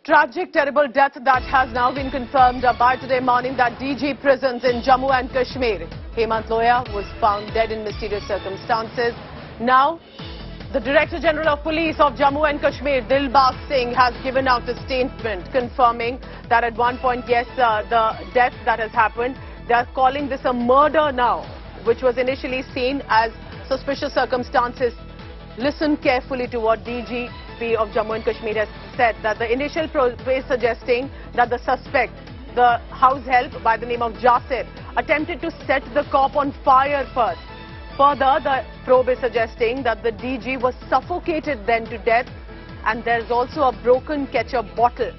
Tragic, terrible death that has now been confirmed by today morning that DG prisons in Jammu and Kashmir. Hemant Lohia was found dead in mysterious circumstances. Now, the Director General of Police of Jammu and Kashmir, Dilbag Singh, has given out a statement confirming that at one point, yes, the death that has happened, they are calling this a murder now, which was initially seen as suspicious circumstances. Listen carefully to what DGP of Jammu and Kashmir has said, that the initial probe is suggesting that the suspect, the house help by the name of Jasir, attempted to set the cop on fire first. Further, the probe is suggesting that the DG was suffocated then to death, and there's also a broken ketchup bottle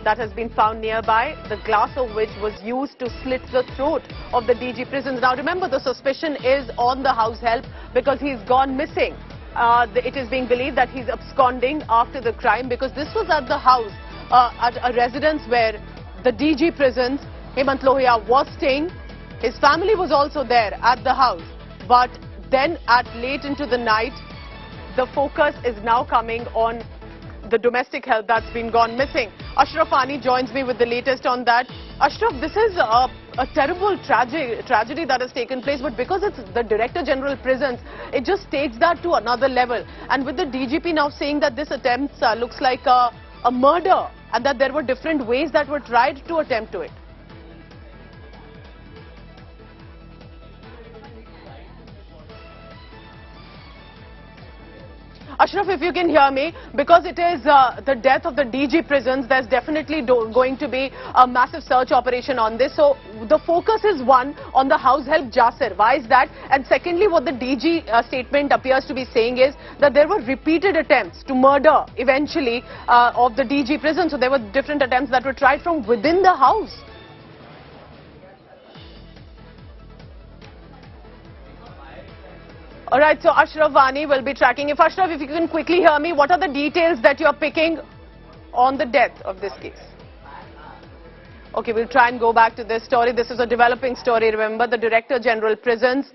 that has been found nearby, the glass of which was used to slit the throat of the DG prisons. Now remember, the suspicion is on the house help because he's gone missing. It is being believed that he's absconding after the crime, because this was at the house, at a residence where the DG prisons, Hemant Lohia, was staying. His family was also there at the house. But then at late into the night, the focus is now coming on the domestic help that's been gone missing. Ashraf Ani joins me with the latest on that. Ashraf, this is a terrible tragedy that has taken place, but because it's the Director General Prisons, it just takes that to another level. And with the DGP now saying that this attempt looks like a murder, and that there were different ways that were tried to attempt to it. Ashraf, if you can hear me, because it is the death of the DG prisons, there's definitely going to be a massive search operation on this. So the focus is one on the house help Jasir. Why is that? And secondly, what the DG statement appears to be saying is that there were repeated attempts to murder eventually of the DG prison. So there were different attempts that were tried from within the house. All right, so Ashraf Ani will be tracking. If Ashraf, if you can quickly hear me, what are the details that you are picking on the death of this case? Okay, we'll try and go back to this story. This is a developing story. Remember, the Director General Prisons,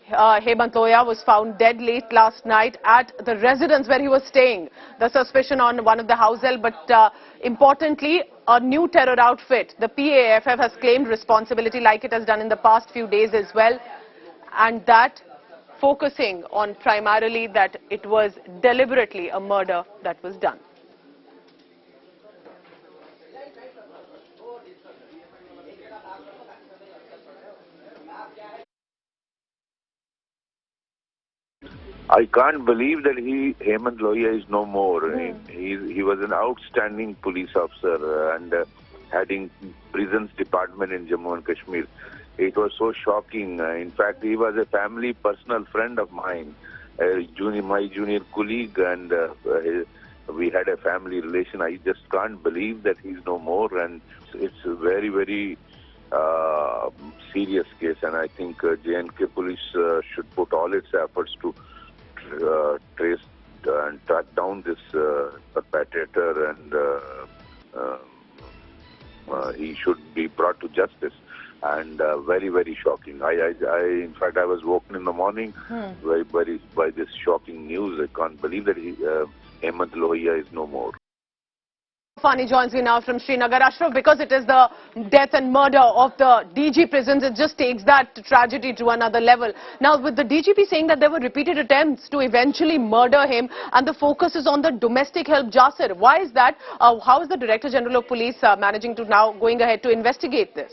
Hemant Lohia, was found dead late last night at the residence where he was staying. The suspicion on one of the house help, but importantly, a new terror outfit, the PAFF, has claimed responsibility like it has done in the past few days as well, and that focusing on primarily that it was deliberately a murder that was done. I can't believe that Hemant Lohia is no more. He was an outstanding police officer and heading prisons department in Jammu and Kashmir. It was so shocking. In fact, he was a family, personal friend of mine, my junior colleague, and we had a family relation. I just can't believe that he's no more, and it's a very, very serious case. And I think J&K police should put all its efforts to trace and track down this perpetrator, and he should be brought to justice. And very, very shocking. In fact, I was woken in the morning by this shocking news. I can't believe that Hemant Lohia is no more. Fani joins me now from Srinagar. Ashraf, because it is the death and murder of the DG prisons, it just takes that tragedy to another level. Now, with the DGP saying that there were repeated attempts to eventually murder him, and the focus is on the domestic help Jasir. Why is that? How is the Director General of Police managing to now going ahead to investigate this?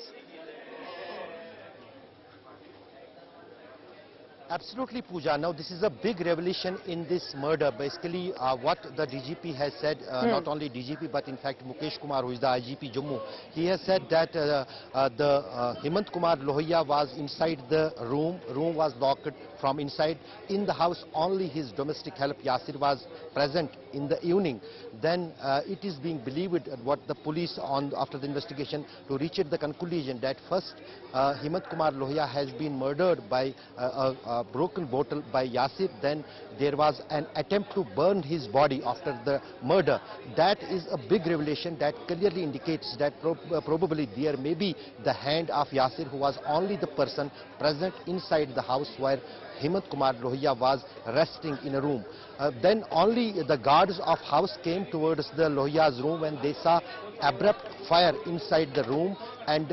Absolutely, Pooja. Now, this is a big revelation in this murder. Basically, what the DGP has said, not only DGP, but in fact, Mukesh Kumar, who is the IGP Jammu, he has said that Hemant Kumar Lohia was inside the room. Room was locked from inside. In the house, only his domestic help, Jasir, was present in the evening. Then it is being believed what the police, after the investigation, to reach the conclusion that first, Hemant Kumar Lohia has been murdered by a broken bottle by Jasir. Then there was an attempt to burn his body after the murder. That is a big revelation that clearly indicates that probably there may be the hand of Jasir, who was only the person present inside the house where Hemant Kumar Lohia was resting in a room. Then only the guards of house came towards the Lohia's room when they saw abrupt fire inside the room and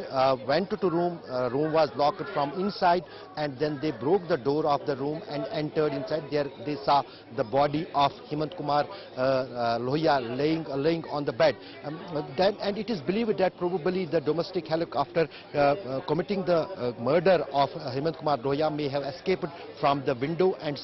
went to the room. Room was locked from inside, and then they broke the door of the room and entered inside. There they saw the body of Hemant Kumar Lohia laying on the bed. And it is believed that probably the domestic help, after committing the murder of Hemant Kumar Lohia, may have escaped from the window and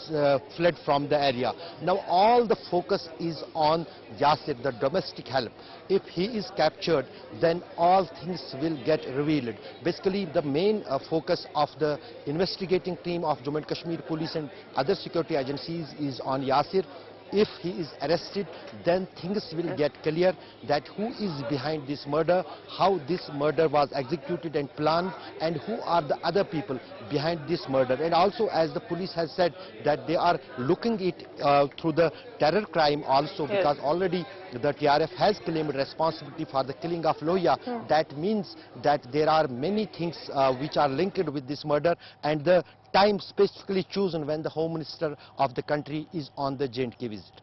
fled from the area. Now all the focus is on Jasir, the domestic help. If he is captured, then all things will get revealed. Basically, the main focus of the investigating team of Jammu and Kashmir police and other security agencies is on Jasir. If he is arrested, then things will get clear that who is behind this murder, how this murder was executed and planned, and who are the other people behind this murder. And also, as the police has said, that they are looking it through the terror crime also, because already the TRF has claimed responsibility for the killing of Lohia. That means that there are many things which are linked with this murder, and the time specifically chosen when the Home Minister of the country is on the J&K visit.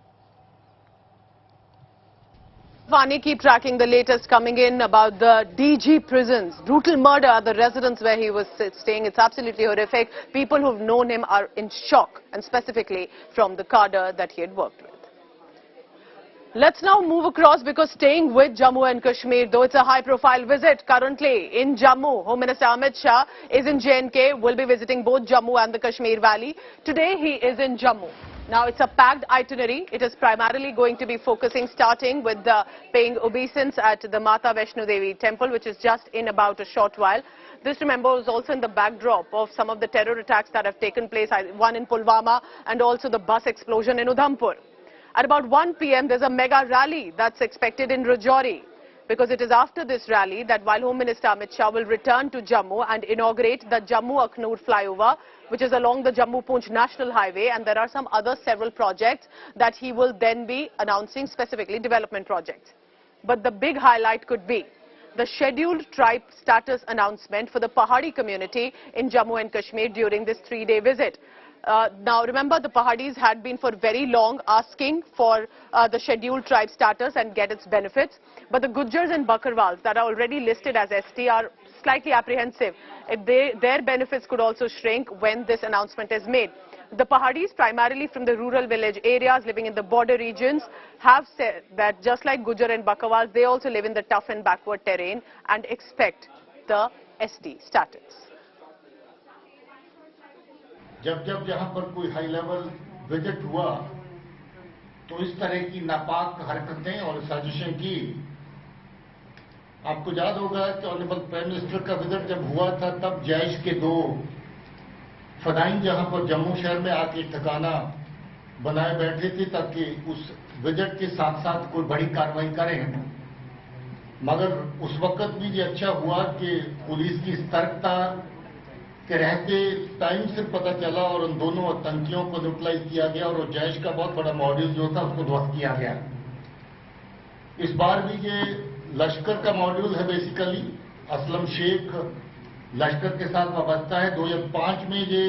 Vani, keep tracking the latest coming in about the DG prisons. Brutal murder at the residence where he was staying. It's absolutely horrific. People who've known him are in shock, and specifically from the cadre that he had worked with. Let's now move across, because staying with Jammu and Kashmir, though it's a high-profile visit currently in Jammu, Home Minister Amit Shah is in J&K, will be visiting both Jammu and the Kashmir Valley. Today he is in Jammu. Now it's a packed itinerary. It is primarily going to be focusing, starting with the paying obeisance at the Mata Vaishno Devi temple, which is just in about a short while. This, remember, was also in the backdrop of some of the terror attacks that have taken place, one in Pulwama and also the bus explosion in Udhampur. At about 1 p.m. there's a mega rally that's expected in Rajouri, because it is after this rally that while Home Minister Amit Shah will return to Jammu and inaugurate the Jammu-Aknoor flyover, which is along the Jammu-Poonch National Highway, and there are some other several projects that he will then be announcing, specifically development projects. But the big highlight could be the scheduled tribe status announcement for the Pahadi community in Jammu and Kashmir during this 3-day visit. Now remember, the Pahadis had been for very long asking for the scheduled tribe status and get its benefits, but the Gujars and Bakarwals that are already listed as ST are slightly apprehensive. Their benefits could also shrink when this announcement is made. The Pahadis, primarily from the rural village areas living in the border regions, have said that just like Gujar and Bakarwals, they also live in the tough and backward terrain and expect the ST status. जब जब जहां पर कोई high level visit हुआ तो इस तरह की नापाक हरकतें और साजिशें की। आपको याद होगा कि ऑनरेबल प्राइम मिनिस्टर का विजिट जब हुआ था, तब जैश के 2 फदाइन जहां पर जम्मू शहर में आके ठिकाना बनाए बैठे थे ताकि उस विजिट के साथ साथ कोई बड़ी कार्रवाई करें। मगर उस वक्त भी ये अच्छा हुआ कि पुलिस की सतर्कता के रहते टाइम से पता चला और उन दोनों आतंकियों को न्यूट्रलाइज किया गया और जैश का बहुत बड़ा मॉड्यूल जो था उसको ध्वस्त किया गया। इस बार भी ये लश्कर का मॉड्यूल है। बेसिकली असलम शेख लश्कर के साथ वाबस्ता है। 2005 में ये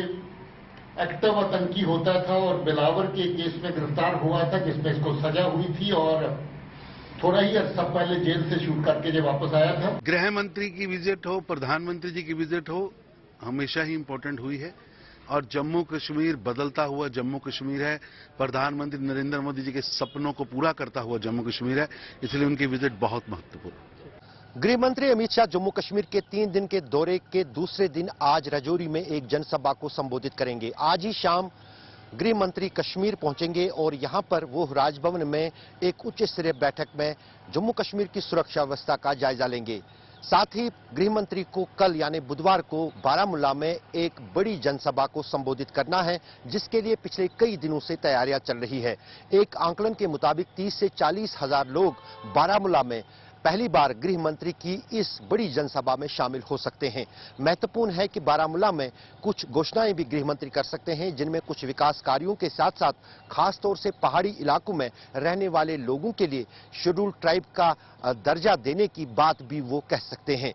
एक्टिव आतंकी होता था और बिलावर के केस में गिरफ्तार हुआ था, जिसमें इसको सजा हुई थी और थोड़ा ही अर्सा पहले जेल से शूट करके जब वापस आया था। गृह मंत्री की विजिट हो, प्रधानमंत्री जी की विजिट हो, हमेशा ही इम्पोर्टेंट हुई है। और जम्मू कश्मीर बदलता हुआ जम्मू कश्मीर है, प्रधानमंत्री नरेंद्र मोदी जी के सपनों को पूरा करता हुआ जम्मू कश्मीर है, इसलिए उनकी विजिट बहुत महत्वपूर्ण है। गृह मंत्री अमित शाह जम्मू कश्मीर के 3 दिन के दौरे के दूसरे दिन आज राजौरी में एक जनसभा को संबोधित करेंगे। आज ही शाम गृह मंत्री कश्मीर पहुंचेंगे और यहां पर वो राजभवन में एक उच्च स्तरीय बैठक में जम्मू कश्मीर की सुरक्षा व्यवस्था का जायजा लेंगे। साथ ही गृह मंत्री को कल यानी बुधवार को बारामूला में एक बड़ी जनसभा को संबोधित करना है, जिसके लिए पिछले कई दिनों से तैयारियां चल रही है। एक आंकलन के मुताबिक 30 से 40 हजार लोग बारामूला में पहली बार गृह मंत्री की इस बड़ी जनसभा में शामिल हो सकते हैं। महत्वपूर्ण है कि बारामूला में कुछ घोषणाएं भी गृह मंत्री कर सकते हैं, जिनमें कुछ विकास कार्यों के साथ साथ खासतौर से पहाड़ी इलाकों में रहने वाले लोगों के लिए शेड्यूल्ड ट्राइब का दर्जा देने की बात भी वो कह सकते हैं।